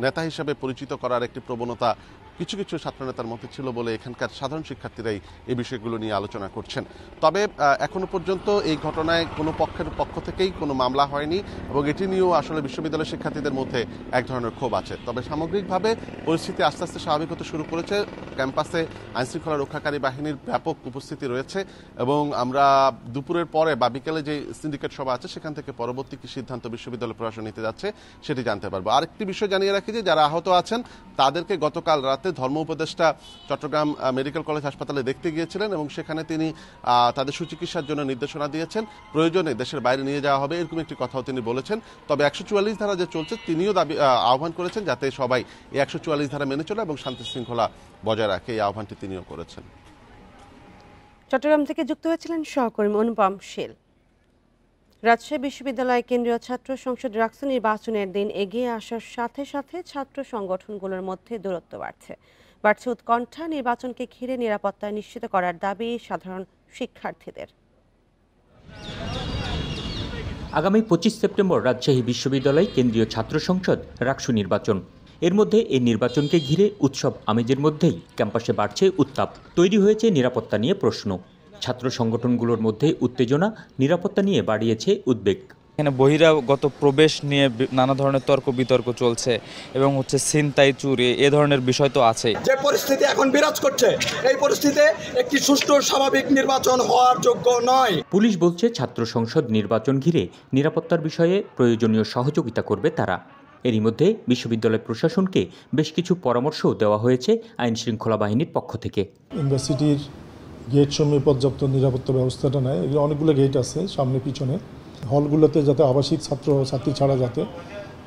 নেতা হিসেবে পরিচিত করার একটি প্রবণতা কিছু কিছু ছাত্রনেতার মধ্যে ছিল বলে এখানকার সাধারণ শিক্ষার্থীরাই এই বিষয়গুলো নিয়ে আলোচনা করছেন। তবে এখনো পর্যন্ত এই ঘটনায় কোনো পক্ষের পক্ষ থেকেই কোনো মামলা হয়নি এবং এটি নিয়েও আসলে বিশ্ববিদ্যালয়ের শিক্ষার্থীদের মধ্যে এক ধরনের ক্ষোভ আছে। তবে সামগ্রিকভাবে পরিস্থিতি আস্তে আস্তে স্বাভাবিক হতে শুরু করেছে। ক্যাম্পাসে আইনশৃঙ্খলা রক্ষাকারী বাহিনীর ব্যাপক উপস্থিতি রয়েছে এবং আমরা দুপুরের পরে বা বিকেলে যে সিন্ডিকেট সভা আছে সেখান থেকে পরবর্তী কি সিদ্ধান্ত বিশ্ববিদ্যালয় প্রশাসন নিতে যাচ্ছে সেটি জানতে পারবো। আরেকটি বিষয় জানিয়ে রাখি যে যারা আহত আছেন তাদেরকে গতকাল রাতে ধর্ম উপদেষ্টা চট্টগ্রাম মেডিকেল কলেজ হাসপাতালে দেখতে গিয়েছিলেন এবং সেখানে তিনি তাদের সুচিকিৎসার জন্য নির্দেশনা দিয়েছেন। প্রয়োজনে দেশের বাইরে নিয়ে যাওয়া হবে এরকম একটি কথাও তিনি বলেছেন। তবে 144 ধারা যে চলছে তিনিও আহ্বান করেছেন যাতে সবাই এই 144 ধারা মেনে চলে এবং শান্তি শৃঙ্খলা বজায় রাখে, এই আহ্বানটি তিনিও করেছেন। চট্টগ্রাম থেকে যুক্ত হয়েছিলেন সহকর্মী অনুপম শীল। রাজশাহী বিশ্ববিদ্যালয় কেন্দ্রীয় ছাত্র সংসদ ডাকসু নির্বাচনের দিন এগিয়ে আসার সাথে সাথে ছাত্র সংগঠনগুলোর মধ্যে দূরত্ব বাড়ছে উৎকণ্ঠা। নির্বাচনকে ঘিরে নিরাপত্তা নিশ্চিত করার দাবি সাধারণ শিক্ষার্থীদের। আগামী 25 সেপ্টেম্বর রাজশাহী বিশ্ববিদ্যালয় কেন্দ্রীয় ছাত্র সংসদ ডাকসু নির্বাচন। এর মধ্যে এই নির্বাচনকে ঘিরে উৎসব আমেজের মধ্যেই ক্যাম্পাসে বাড়ছে উত্তাপ। তৈরি হয়েছে নিরাপত্তা নিয়ে প্রশ্ন। ছাত্র সংগঠনগুলোর মধ্যে উত্তেজনা, নিরাপত্তা নিয়ে বাড়িয়েছে উদ্বেগ। এখানে বহিরাগত প্রবেশ নিয়ে নানা ধরনের তর্ক বিতর্ক চলছে এবং ছিনতাই, চুরি এ ধরনের বিষয় তো আছে। যে পরিস্থিতি এখন বিরাজ করছে, এই পরিস্থিতিতে একটি সুষ্ঠু স্বাভাবিক নির্বাচন হওয়ার যোগ্য নয়। পুলিশ বলছে ছাত্র সংসদ নির্বাচন ঘিরে নিরাপত্তার বিষয়ে প্রয়োজনীয় সহযোগিতা করবে তারা। এরই মধ্যে বিশ্ববিদ্যালয় প্রশাসনকে বেশ কিছু পরামর্শও দেওয়া হয়েছে আইন শৃঙ্খলা বাহিনীর পক্ষ থেকে। ইউনিভার্সিটির গেট সমূহে পর্যাপ্ত নিরাপত্তা ব্যবস্থাটা নেয়। এগুলো অনেকগুলো গেট আছে সামনে পিছনে। হলগুলোতে যাতে আবাসিক ছাত্রছাত্রী ছাড়া যাতে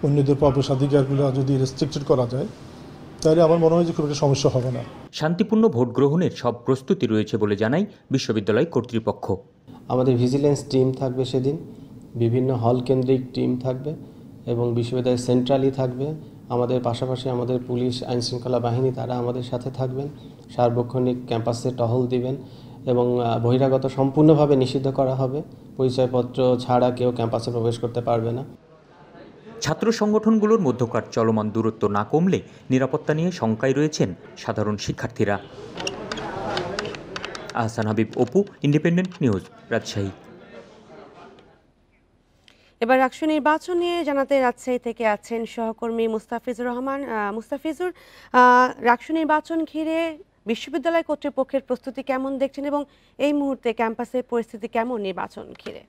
অন্যদের প্রবেশাধিকারগুলো যদি রেস্ট্রিক্টেড করা যায়, তাহলে আমার মনে হয় যে খুব একটা সমস্যা হবে না। শান্তিপূর্ণ ভোট গ্রহণের সব প্রস্তুতি রয়েছে বলে জানায় বিশ্ববিদ্যালয় কর্তৃপক্ষ। আমাদের ভিজিলেন্স টিম থাকবে সেদিন, বিভিন্ন হল কেন্দ্রিক টিম থাকবে এবং বিশ্ববিদ্যালয় সেন্ট্রালি থাকবে। আমাদের পাশাপাশি আমাদের পুলিশ, আইন শৃঙ্খলা বাহিনী তারা আমাদের সাথে থাকবেন, সার্বক্ষণিক ক্যাম্পাসে টহল দিবেন এবং বহিরাগত সম্পূর্ণভাবে নিষিদ্ধ করা হবে। পরিচয়পত্র ছাড়া কেউ ক্যাম্পাসে প্রবেশ করতে পারবে না। ছাত্র সংগঠনগুলোর মধ্যকার চলমান দূরত্ব না কমলে নিরাপত্তা নিয়ে শঙ্কায় রয়েছেন সাধারণ শিক্ষার্থীরা। Ahsan Habib, Apu, independent news, Rajshahi. এবার রাকসু নির্বাচন নিয়ে জানাতে রাজশাহী থেকে আছেন সহকর্মী মুস্তাফিজুর রহমান। মুস্তাফিজুর, রাকসু নির্বাচন ঘিরে বিশ্ববিদ্যালয় কর্তৃপক্ষের প্রস্তুতি কেমন দেখছেন এবং এই মুহূর্তে ক্যাম্পাসের পরিস্থিতি কেমন নির্বাচন ঘিরে?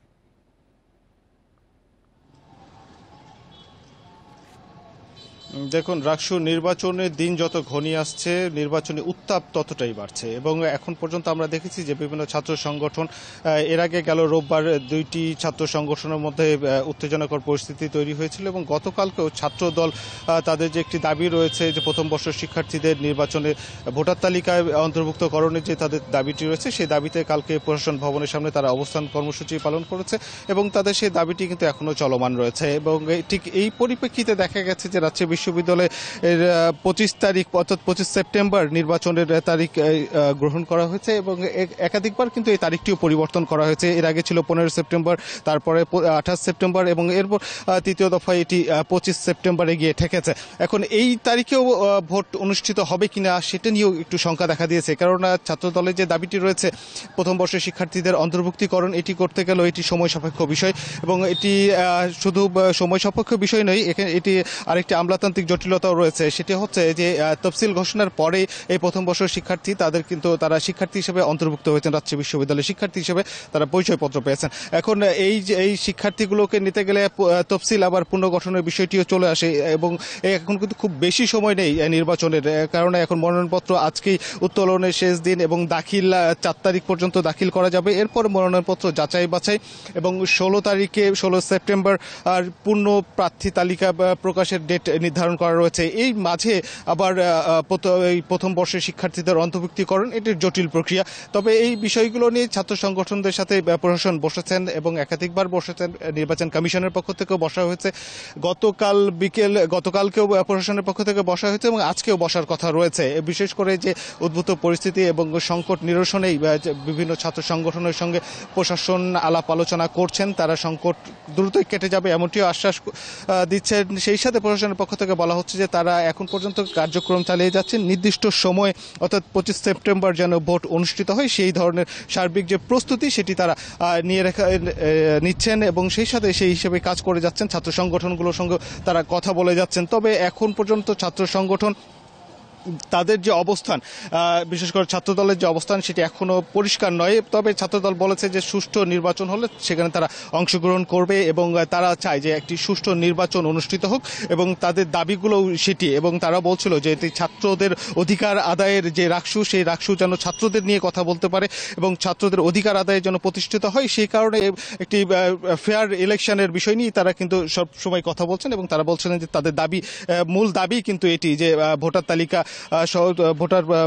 দেখুন, রাকসু নির্বাচনের দিন যত ঘনিয়ে আসছে নির্বাচনী উত্তাপ ততটাই বাড়ছে এবং এখন পর্যন্ত আমরা দেখেছি যে বিভিন্ন ছাত্র সংগঠন, এর আগে গেল রোববার দুইটি ছাত্র সংগঠনের মধ্যে উত্তেজনাকর পরিস্থিতি তৈরি হয়েছিল এবং গতকালকেও ছাত্র দল তাদের যে একটি দাবি রয়েছে যে প্রথম বর্ষ শিক্ষার্থীদের নির্বাচনে ভোটার তালিকায় অন্তর্ভুক্তকরণের যে তাদের দাবিটি রয়েছে সেই দাবিতে কালকে প্রশাসন ভবনের সামনে তারা অবস্থান কর্মসূচি পালন করেছে এবং তাদের সেই দাবিটি কিন্তু এখনো চলমান রয়েছে এবং ঠিক এই পরিপ্রেক্ষিতে দেখা গেছে যে রাজশাহী বিশ্ববিদ্যালয়ের 25 তারিখ অর্থাৎ 25 সেপ্টেম্বর নির্বাচনের তারিখ গ্রহণ করা হয়েছে এবং একাধিকবার কিন্তু এই তারিখটিও পরিবর্তন করা হয়েছে। এর আগে ছিল 15 সেপ্টেম্বর, তারপরে 28 সেপ্টেম্বর এবং এরপর তৃতীয় দফায় এটি 25 সেপ্টেম্বরে গিয়ে ঠেকেছে। এখন এই তারিখেও ভোট অনুষ্ঠিত হবে কিনা সেটা নিয়েও একটু শঙ্কা দেখা দিয়েছে, কারণ ছাত্র দলের যে দাবিটি রয়েছে প্রথম বর্ষের শিক্ষার্থীদের অন্তর্ভুক্তিকরণ, এটি করতে গেলেও এটি সময় সাপেক্ষ বিষয় এবং এটি শুধু সময় সাপেক্ষ বিষয় নয়, এটি আরেকটি আমলাতান্ত্রিক জটিলতাও রয়েছে। সেটি হচ্ছে যে তফসিল ঘোষণার পরে এই প্রথম বর্ষের শিক্ষার্থী তারা শিক্ষার্থী হিসেবে অন্তর্ভুক্ত হয়েছেন, রাজশাহী বিশ্ববিদ্যালয়ের শিক্ষার্থী হিসেবে তারা পরিচয়পত্র পেয়েছেন। এখন এই শিক্ষার্থীগুলোকে নিতে গেলে তফসিল আবার পুনর্গঠনের বিষয়টিও চলে আসে এবং এখন কিন্তু খুব বেশি সময় নেই নির্বাচনের, কারণে এখন মনোনয়নপত্র আজকেই উত্তোলনের শেষ দিন এবং দাখিল 4 তারিখ পর্যন্ত দাখিল করা যাবে। এরপর মনোনয়নপত্র যাচাই বাছাই এবং 16 সেপ্টেম্বর আর পূর্ণ প্রার্থী তালিকা প্রকাশের ডেট নির্ধারণ করা রয়েছে। এই মাঝে আবার এই প্রথম বর্ষের শিক্ষার্থীদের অন্তর্ভুক্তিকরণ, এটির জটিল প্রক্রিয়া। তবে এই বিষয়গুলো নিয়ে ছাত্র সংগঠনদের সাথে প্রশাসন বসেছেন এবং একাধিকবার বসেছেন, নির্বাচন কমিশনের পক্ষ থেকেও বসা হয়েছে, গতকালকেও প্রশাসনের পক্ষ থেকে বসা হয়েছে এবং আজকেও বসার কথা রয়েছে। বিশেষ করে যে উদ্ভূত পরিস্থিতি এবং সংকট নিরসনেই বিভিন্ন ছাত্র সংগঠনের সঙ্গে প্রশাসন আলাপ আলোচনা করছেন, তারা সংকট দ্রুতই কেটে যাবে এমনটিও আশ্বাস দিচ্ছেন। সেই সাথে প্রশাসনের পক্ষ থেকে বলা হচ্ছে যে তারা এখন পর্যন্ত কার্যক্রম চালিয়ে যাচ্ছেন, নির্দিষ্ট সময় অর্থাৎ 25 সেপ্টেম্বর যেন ভোট অনুষ্ঠিত হয় সেই ধরনের সার্বিক যে প্রস্তুতি সেটি তারা নিচ্ছেন এবং সেই সাথে সেই হিসেবে কাজ করে যাচ্ছেন। ছাত্র সংগঠনগুলোর সঙ্গে তারা কথা বলে যাচ্ছেন। তবে এখন পর্যন্ত ছাত্র সংগঠন তাদের যে অবস্থান, বিশেষ করে ছাত্রদলের যে অবস্থান সেটি এখনো পরিষ্কার নয়। তবে ছাত্রদল বলেছে যে সুষ্ঠু নির্বাচন হলে সেখানে তারা অংশগ্রহণ করবে এবং তারা চায় যে একটি সুষ্ঠু নির্বাচন অনুষ্ঠিত হোক এবং তাদের দাবিগুলো সেটি, এবং তারা বলছিল যে এটি ছাত্রদের অধিকার আদায়ের যে রাকসু, সেই রাকসু যেন ছাত্রদের নিয়ে কথা বলতে পারে এবং ছাত্রদের অধিকার আদায়ের জন্য প্রতিষ্ঠিত হয়। সেই কারণে একটি ফেয়ার ইলেকশনের বিষয় নিয়ে তারা কিন্তু সব সময় কথা বলছেন এবং তারা বলছিলেন যে তাদের দাবি, মূল দাবি কিন্তু এটি যে ভোটার তালিকা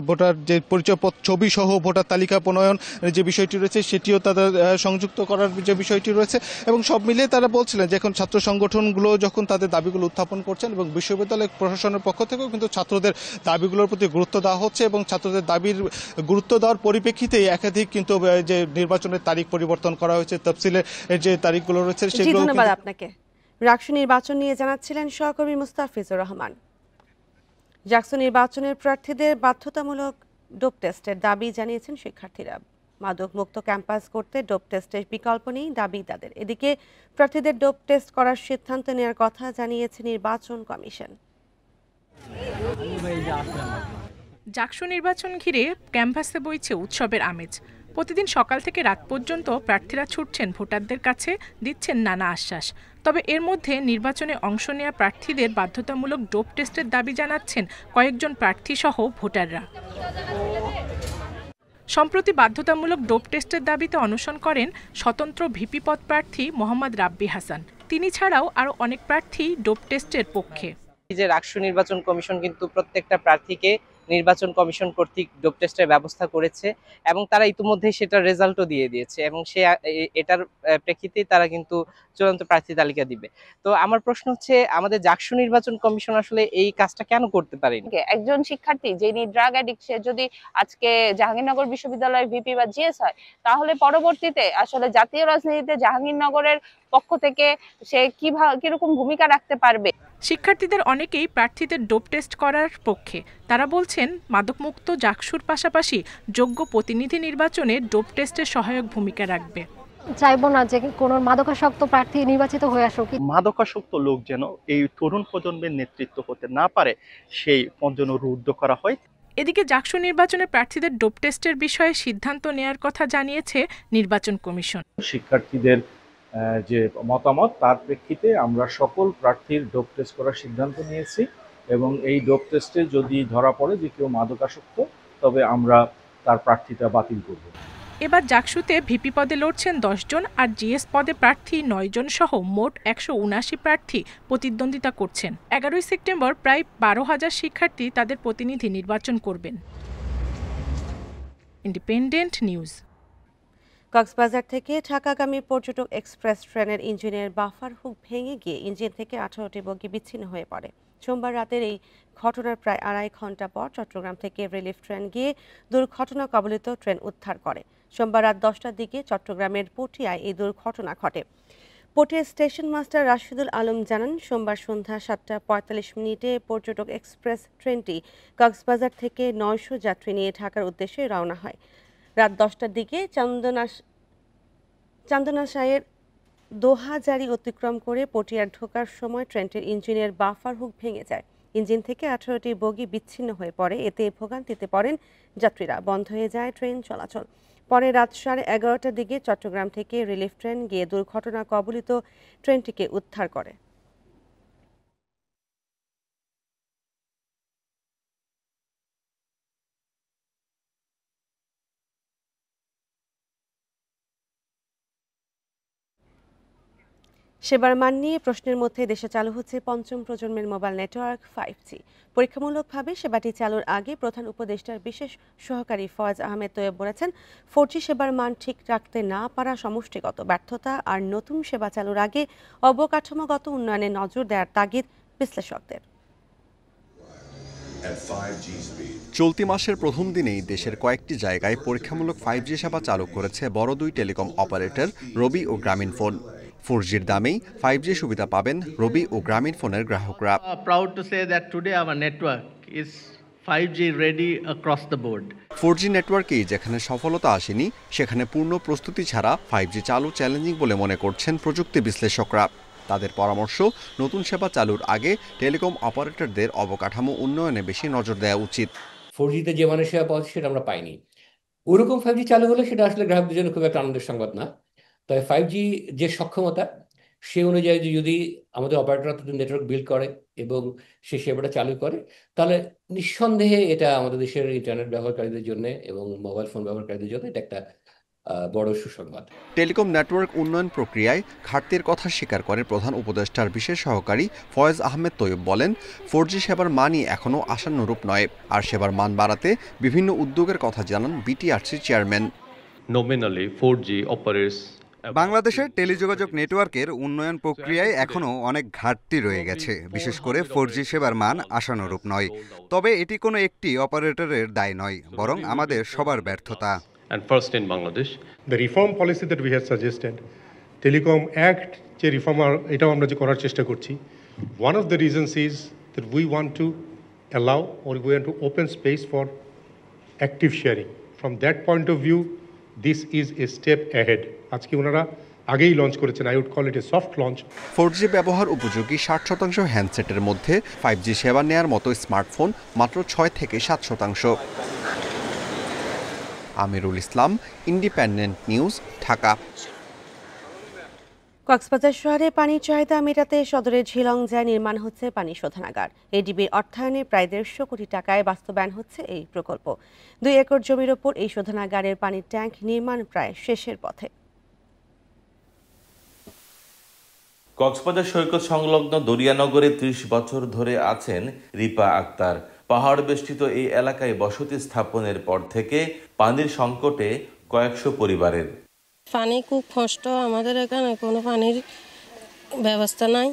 ভোটার যে পরিচয়পত্র ছবি সহ ভোটার তালিকা প্রণয়ন যে বিষয়টি রয়েছে সেটিও তাদের সংযুক্ত করার যে বিষয়টি রয়েছে এবং সব মিলিয়ে তারা বলছিলেন যে এখন ছাত্র সংগঠনগুলো যখন তাদের দাবিগুলো উত্থাপন করছেন এবং বিশ্ববিদ্যালয় প্রশাসনের পক্ষ থেকেও কিন্তু ছাত্রদের দাবিগুলোর প্রতি গুরুত্ব দেওয়া হচ্ছে এবং ছাত্রদের দাবির গুরুত্ব দেওয়ার পরিপ্রেক্ষিতে একাধিক কিন্তু যে নির্বাচনের তারিখ পরিবর্তন করা হয়েছে, তফসিলের যে তারিখগুলো রয়েছে সেগুলো। ধন্যবাদ আপনাকে। রাকসু নির্বাচন নিয়ে জানাচ্ছিলেন সহকর্মী মুস্তাফিজুর রহমান। জাকসু নির্বাচনের প্রার্থীদের বাধ্যতামূলক ডোপ টেস্টের দাবি জানিয়েছেন শিক্ষার্থীরা। মাদক মুক্ত ক্যাম্পাস করতে ডোপ টেস্টের বিকল্প নেই দাবি তাদের। এদিকে প্রার্থীদের ডোপ টেস্ট করার সিদ্ধান্ত নেওয়ার কথা জানিয়েছে নির্বাচন কমিশন। জাকসু নির্বাচন ঘিরে ক্যাম্পাসে বইছে উৎসবের আমেজ। প্রতিদিন সকাল থেকে রাত পর্যন্ত প্রার্থীরা ছুটছেন ভোটারদের কাছে, দিচ্ছেন নানা আশ্বাস। তবে এর মধ্যে নির্বাচনে অংশ নেওয়া প্রার্থীদের বাধ্যতামূলক ডোপ টেস্টের দাবি জানাচ্ছেন কয়েকজন প্রার্থী সহ ভোটাররা। সম্প্রতি বাধ্যতামূলক ডোপ টেস্টের দাবিতে অনশন করেন স্বতন্ত্র ভিপি পদ প্রার্থী মোহাম্মদ রাব্বি হাসান। তিনি ছাড়াও আরও অনেক প্রার্থী ডোপ টেস্টের পক্ষে। যে রাষ্ট্র নির্বাচন কমিশন কিন্তু প্রত্যেকটা প্রার্থীকে নির্বাচন কমিশন কর্তৃক ডোপ টেস্টের ব্যবস্থা করেছে এবং তারা ইতিমধ্যেই সেটার রেজাল্টও দিয়ে দিয়েছে এবং এটার প্রেক্ষিতেই তারা কিন্তু চূড়ান্ত প্রার্থী তালিকা দিবে। তো আমার প্রশ্ন হচ্ছে, আমাদের জাকসু নির্বাচন কমিশন আসলে এই কাজটা কেন করতে পারেনি? একজন শিক্ষার্থী যিনি ড্রাগ অ্যাডিক্ট, সে যদি আজকে জাহাঙ্গীরনগর বিশ্ববিদ্যালয়ের ভিপি বা জিএস হয়, তাহলে পরবর্তীতে আসলে জাতীয় রাজনীতিতে জাহাঙ্গীরনগরের পক্ষ থেকে সে কিরকম ভূমিকা রাখতে পারবে। শিক্ষার্থীদের অনেকেই প্রার্থীদের ডোপ টেস্ট করার পক্ষে। তারা বলছেন মাদকমুক্ত জাকসুর পাশাপাশি যোগ্য প্রতিনিধি নির্বাচনে ডোপ টেস্টের সহায়ক ভূমিকা রাখবে। চাইবো না যে কোনো মাদকাসক্ত প্রার্থী নির্বাচিত হয়ে আসুক। মাদকাসক্ত লোক যেন এই তরুণ প্রজন্মের নেতৃত্ব করতে না পারে, সেই জন্য রুদ্ধ করা হয়। এদিকে জাকসু নির্বাচনে প্রার্থীদের ডোপ টেস্টের বিষয়ে সিদ্ধান্ত নেয়ার কথা জানিয়েছে নির্বাচন কমিশন। শিক্ষার্থীদের যে মতামত তার প্রেক্ষিতে আমরা সকল প্রার্থীর ডোপ টেস্ট করার সিদ্ধান্ত নিয়েছি এবং এই ডোপ টেস্টে যদি ধরা পড়ে যে কেউ মাদকাসক্ত, তবে আমরা তার প্রার্থীতা বাতিল করব। এবার জাকসুতে ভিপি পদে লড়ছেন 10 জন আর জিএস পদে প্রার্থী 9 জন সহ মোট 179 প্রার্থী প্রতিদ্বন্দ্বিতা করছেন। 11 সেপ্টেম্বর প্রায় 12,000 শিক্ষার্থী তাদের প্রতিনিধি নির্বাচন করবেন। Independent news. কক্সবাজার থেকে ঢাকাগামী পর্যটক এক্সপ্রেস ট্রেনের ইঞ্জিনের বাফার হুক ভেঙে গিয়ে ইঞ্জিন থেকে 18টি বগি বিচ্ছিন্ন হয়ে পড়ে। সোমবার রাতের এই ঘটনার প্রায় 2.5 ঘন্টা পর চট্টগ্রাম থেকে রিলিফ ট্রেন গিয়ে দুর্ঘটনা কবলিত ট্রেন উদ্ধার করে। সোমবার রাত 10টার দিকে চট্টগ্রামের পটিয়ায় এই দুর্ঘটনা ঘটে। পটিয়া স্টেশন মাস্টার রাশিদুল আলম জানান, সোমবার সন্ধ্যা 7:45 পর্যটক এক্সপ্রেস ট্রেনটি কক্সবাজার থেকে 900 যাত্রী নিয়ে ঢাকার উদ্দেশ্যে রওনা হয়। রাত 10টার দিকে চান্দনাশায়ের দোহাজারি অতিক্রম করে পটিয়ার ঢোকার সময় ট্রেনটির ইঞ্জিনের বাফার হুক ভেঙে যায়। ইঞ্জিন থেকে 18টি বগি বিচ্ছিন্ন হয়ে পড়ে। এতে ভোগান্তিতে পড়েন যাত্রীরা। বন্ধ হয়ে যায় ট্রেন চলাচল। পরে রাত 11:30টার দিকে চট্টগ্রাম থেকে রিলিফ ট্রেন গিয়ে দুর্ঘটনা কবলিত ট্রেনটিকে উদ্ধার করে। সেবার মান নিয়ে প্রশ্নের মধ্যে দেশে চালু হচ্ছে 5ম প্রজন্মের মোবাইল নেটওয়ার্ক 5G। পরীক্ষামূলকভাবে সেবাটি চালুর আগে প্রধান উপদেষ্টার বিশেষ সহকারী ফয়েজ আহমেদ তৈয়ব বলেছেন, 4G সেবার মান ঠিক রাখতে না পারা সমষ্টিগত ব্যর্থতা আর নতুন সেবা চালুর আগে অবকাঠামোগত উন্নয়নে নজর দেওয়ার তাগিদ বিশ্লেষকদের। চলতি মাসের প্রথম দিনেই দেশের কয়েকটি জায়গায় পরীক্ষামূলক 5G সেবা চালু করেছে বড় দুই টেলিকম অপারেটর রবি ও গ্রামীণ ফোন। 4G'র দামেই 5G সুবিধা পাবেন রবি ও গ্রামীণ ফোনের গ্রাহকরা। Proud to say that today our network is 5G ready across the board. 4G নেটওয়ার্কেই যেখানে সফলতা আসেনি, সেখানে পূর্ণ প্রস্তুতি ছাড়া 5G চালু চ্যালেঞ্জিং বলে মনে করছেন প্রযুক্তি বিশ্লেষকরা। তাদের পরামর্শ, নতুন সেবা চালুর আগে টেলিকম অপারেটরদের অবকাঠামো উন্নয়নে বেশি নজর দেওয়া উচিত। 4Gতে যে মানের সেবা পাওয়া সেটা আমরা পাইনি। ওইরকম 5G চালু হলে সেটা আসলে গ্রাহকদের জন্য খুব একটা আনন্দের সংবাদ না। তবে 5G যে সক্ষমতা, সে অনুযায়ী যদি আমাদের অপারেটররা নেটওয়ার্ক বিল্ড করে এবং সে সেবাটা চালু করে, তাহলে নিঃসন্দেহে এটা আমাদের দেশের ইন্টারনেট ব্যবহারকারীদের জন্য এবং মোবাইল ফোন ব্যবহারকারীদের জন্য এটা একটা বড় সুসংবাদ। টেলিকম নেটওয়ার্ক উন্নয়ন প্রক্রিয়ায় ঘাটতির কথা স্বীকার করে প্রধান উপদেষ্টার বিশেষ সহকারী ফয়েজ আহমেদ তৈয়ব বলেন, 4G সেবার মানই এখনও আশানুরূপ নয়, আর সেবার মান বাড়াতে বিভিন্ন উদ্যোগের কথা জানান BTRC chairman. Nominally 4G operates বাংলাদেশের টেলিযোগাযোগ নেটওয়ার্কের উন্নয়ন প্রক্রিয়ায় এখনও অনেক ঘাটতি রয়ে গেছে, বিশেষ করে 4G সেবার মান আশানুরূপ নয়। তবে এটি কোনো একটি অপারেটরের দায় নয়, বরং আমাদের সবার ব্যর্থতা। And first in Bangladesh, the reform policy that we have suggested, Telecom Act যে রিফর্ম এটাও আমরা যে করার চেষ্টা করছি, one of the reasons is that we want to allow or we want to open space for active sharing. From that point of view, this is a step ahead. আজকে ওনারা আগেই লঞ্চ করেছেন, I would call it a soft launch. 4G ব্যবহার উপযোগী 60% হ্যান্ডসেটের মধ্যে 5G সেবা নেয়ার মতো স্মার্টফোন মাত্র 6 থেকে 7%। Amirul Islam, independent news, Dhaka. কক্সবাজার শহরে পানির চাহিদা মেটাতে সদরের ঝিলংজায় নির্মাণ হচ্ছে পানি শোধনাগার। এডিবির অর্থায়নে প্রায় 150 কোটি টাকায় বাস্তবায়ন হচ্ছে এই প্রকল্প। 2 একর জমির ওপর এই শোধনাগারের পানির ট্যাঙ্ক নির্মাণ প্রায় শেষের পথে। কক্সবাজার সৈকত সংলগ্ন দরিয়ানগরে 30 বছর ধরে আছেন রিপা আক্তার। পাহাড় বেষ্টিত এই এলাকায় বসতি স্থাপনের পর থেকে পানির সংকটে কয়েকশো পরিবারের। পানি খুব কষ্ট, আমাদের এখানে কোনো পানির ব্যবস্থা নাই।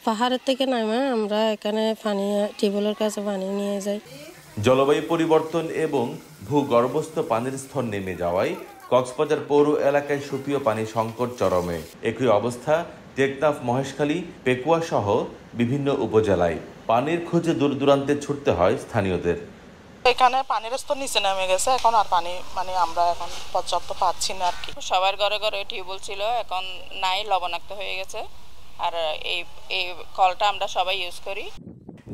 পাহাড়ের থেকে নামে আমরা এখানে পানি টিউবওয়েলের কাছে পানি নিয়ে যাই। জলবায়ু পরিবর্তন এবং ভূগর্ভস্থ পানির স্তর নেমে যাওয়ায় কক্সবাজার পৌর এলাকায় সুপেয় পানি সংকট চরমে। একই অবস্থা টেকনাফ, মহেশখালী, পেকুয়া সহ বিভিন্ন উপজেলায়। পানির খোঁজে দূর দূরান্তে ছুটতে হয় স্থানীয়দের। এখানে পানির স্তর নিচে নেমে গেছে, এখন আর পানি আমরা এখন পর্যাপ্ত পাচ্ছি না আর কি। সবার ঘরে ঘরে টিউবওয়েল ছিল, এখন নাই, লবণাক্ত হয়ে গেছে। আর এই কলটা আমরা সবাই ইউজ করি।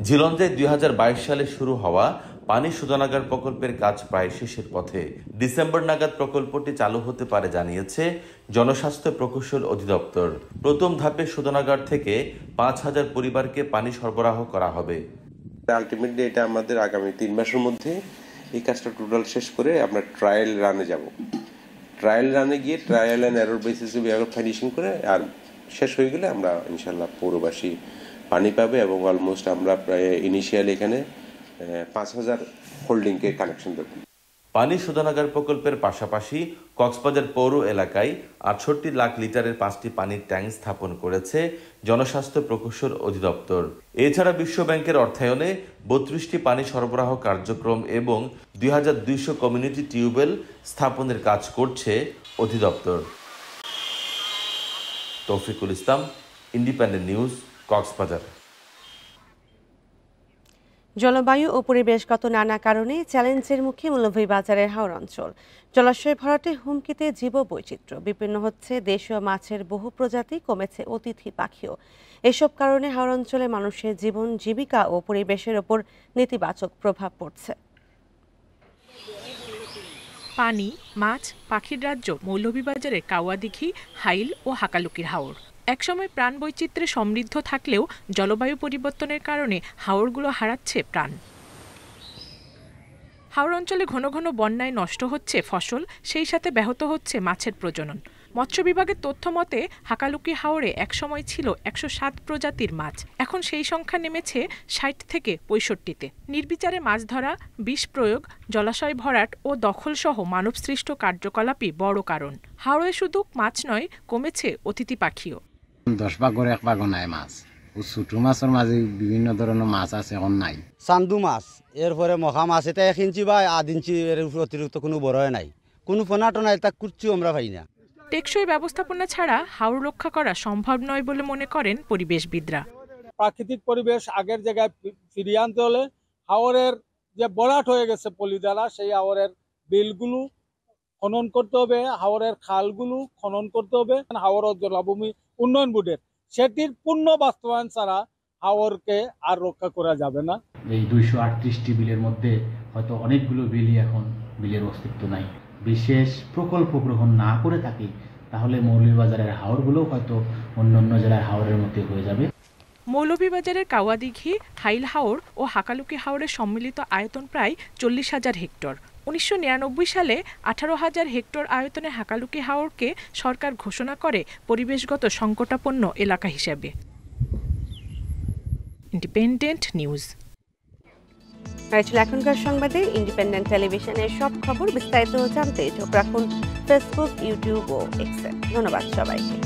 ঝিলঞ্জায় 2022 সালে শুরু হওয়া পানি শোধনাগার প্রকল্পের কাজ প্রায় শেষের পথে। ডিসেম্বর নাগাদ প্রকল্পটি চালু হতে পারে জানিয়েছে জনস্বাস্থ্য প্রকৌশল অধিদপ্তর। প্রথম ধাপে শোধনাগার থেকে 5000 পরিবারকে পানি সরবরাহ করা হবে। আলটিমেটলি এটা আমাদের আগামী 3 মাসের মধ্যে এই কাজটা টোটাল শেষ করে আমরা ট্রায়াল রানে যাব। ট্রায়াল রানে গিয়ে ট্রায়াল অ্যান্ড এরর বেসিসে ফিনিশিং করে আর শেষ হয়ে গেলে আমরা ইনশাল্লাহ পৌরবাসী পানি পাবে এবং অলমোস্ট আমরা প্রায় ইনিশিয়াল এখানে 5000 হোল্ডিংকে কানেকশন দেব। পানি শোধনাগার প্রকল্পের পাশাপাশি কক্সবাজার পৌর এলাকায় 68 লাখ লিটারের 5টি পানির ট্যাঙ্ক স্থাপন করেছে জনস্বাস্থ্য প্রকৌশল অধিদপ্তর। এছাড়া বিশ্ব ব্যাংকের অর্থায়নে 32টি পানি সরবরাহ কার্যক্রম এবং 2200 কমিউনিটি টিউবওয়েল স্থাপনের কাজ করছে অধিদপ্তর। তৌফিকুল ইসলাম, ইন্ডিপেন্ডেন্ট নিউজ, কক্সবাজার। জলবায়ু ও পরিবেশগত নানা কারণে চ্যালেঞ্জের মুখে মৌলভীবাজারের হাওর অঞ্চল। জলাশয় ভরাটে হুমকিতে জীববৈচিত্র্য, বিপন্ন হচ্ছে দেশীয় মাছের বহু প্রজাতি, কমেছে অতিথি পাখিও। এসব কারণে হাওর অঞ্চলে মানুষের জীবন জীবিকা ও পরিবেশের ওপর নেতিবাচক প্রভাব পড়ছে। পানি, মাছ, পাখির রাজ্য মৌলভীবাজারের কাওয়াদিঘি, হাইল ও হাকালুকির হাওর একসময় প্রাণ বৈচিত্র্যে সমৃদ্ধ থাকলেও জলবায়ু পরিবর্তনের কারণে হাওরগুলো হারাচ্ছে প্রাণ। হাওর অঞ্চলে ঘন ঘন বন্যায় নষ্ট হচ্ছে ফসল, সেই সাথে ব্যাহত হচ্ছে মাছের প্রজনন। মৎস্য বিভাগের তথ্য মতে হাকালুকি হাওরে একসময় ছিল 107 প্রজাতির মাছ, এখন সেই সংখ্যা নেমেছে 60 থেকে 65-তে। নির্বিচারে মাছ ধরা, বিষ প্রয়োগ, জলাশয় ভরাট ও দখলসহ মানবসৃষ্ট কার্যকলাপই বড় কারণ। হাওরে শুধু মাছ নয়, কমেছে অতিথি পাখিও। 10 ভাগের 1 ভাগও নাই মাছ। ছোট মাছের মাঝে বিভিন্ন ধরনের মাছ আছে, এখন নাই। চান্দু মাছ, এরপরে মখা মাছ, এটা 1 ইঞ্চি বা 1/2 ইঞ্চি এর অতিরিক্ত কোনো বড়ই নাই, কোনো ফোনাটো নাই, তা কুচ্ছু আমরা পাই না। টেকসই ব্যবস্থাপনা ছাড়া হাওর রক্ষা করা সম্ভব নয় বলে মনে করেন পরিবেশবিদরা। প্রাকৃতিক পরিবেশ আগের জায়গায় ফিরিয়ে আনতে হলে হাওরের যে বরাট হয়ে গেছে পলি দ্বারা, সেই হাওরের বিলগুলো খনন করতে হবে, হাওরের খালগুলো খনন করতে হবে। হাওর জলাভূমি উন্নয়ন বোর্ডের সেটির পূর্ণ বাস্তবায়ন ছাড়া হাওরকে আর রক্ষা করা যাবে না। এই 238টি বিলের মধ্যে হয়তো অনেকগুলো বিলই এখন বিলের অস্তিত্ব নাই। বিশেষ প্রকল্প গ্রহণ না করে থাকি তাহলে মৌলভীবাজারের হাওরগুলো হয়তো অন্য জেলার হাওরের মতো হয়ে যাবে। মৌলভীবাজারের কাওয়াদিঘি, হাইল হাওর ও হাকালুকি হাওরের সম্মিলিত আয়তন প্রায় 40,000 হেক্টর। 1999 সালে 18,000 হেক্টর আয়তনে হাকালুকি হাওরকে সরকার ঘোষণা করে পরিবেশগত সংকটাপন্ন এলাকা হিসেবে। Independent news. এখনকার সংবাদে ইন্ডিপেন্ডেন্ট টেলিভিশনের সব খবর বিস্তারিত জানতে চোখ রাখুন ফেসবুক, ইউটিউব ও এক্সে। ধন্যবাদ সবাইকে।